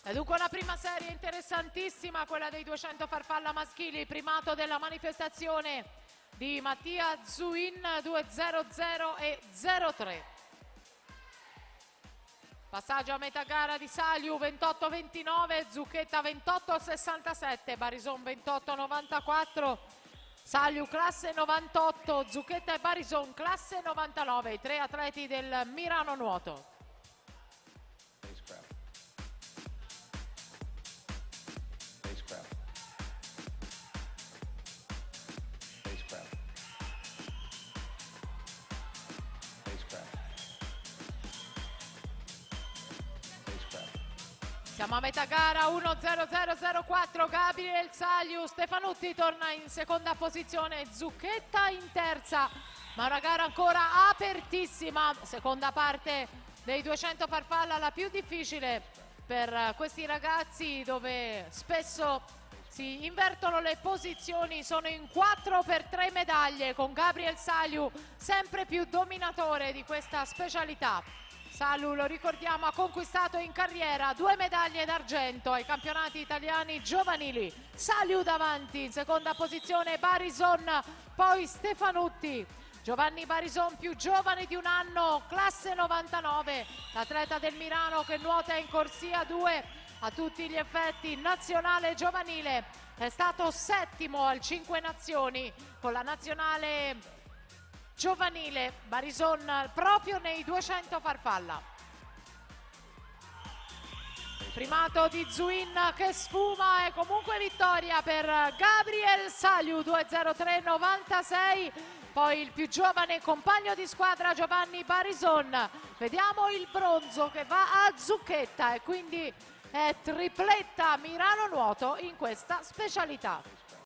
E dunque una prima serie interessantissima, quella dei 200 farfalla maschili, primato della manifestazione di Mattia Zuin 2.00 e 03. Passaggio a metà gara di Saliu 28-29, Zucchetta 28-67, Barison 28-94, Saliu classe 98, Zucchetta e Barison classe 99, i tre atleti del Mirano Nuoto. Siamo a metà gara, 1-0-0-0-4, Gabriel Saliu, Stefanutti torna in seconda posizione, Zucchetta in terza, ma una gara ancora apertissima, seconda parte dei 200 farfalla, la più difficile per questi ragazzi, dove spesso si invertono le posizioni, sono in 4 per 3 medaglie, con Gabriel Saliu sempre più dominatore di questa specialità. Saliu, lo ricordiamo, ha conquistato in carriera 2 medaglie d'argento ai campionati italiani giovanili. Saliu davanti, in seconda posizione Barison, poi Stefanutti. Giovanni Barison, più giovane di un anno, classe 99, l'atleta del Mirano che nuota in corsia 2, a tutti gli effetti nazionale giovanile. È stato settimo al 5 Nazioni con la nazionale giovanile Barison proprio nei 200 farfalla. Primato di Zuin che sfuma e comunque vittoria per Gabriel Saliu 2.03.96, poi il più giovane compagno di squadra Giovanni Barison. Vediamo il bronzo che va a Zucchetta e quindi è tripletta Mirano Nuoto in questa specialità.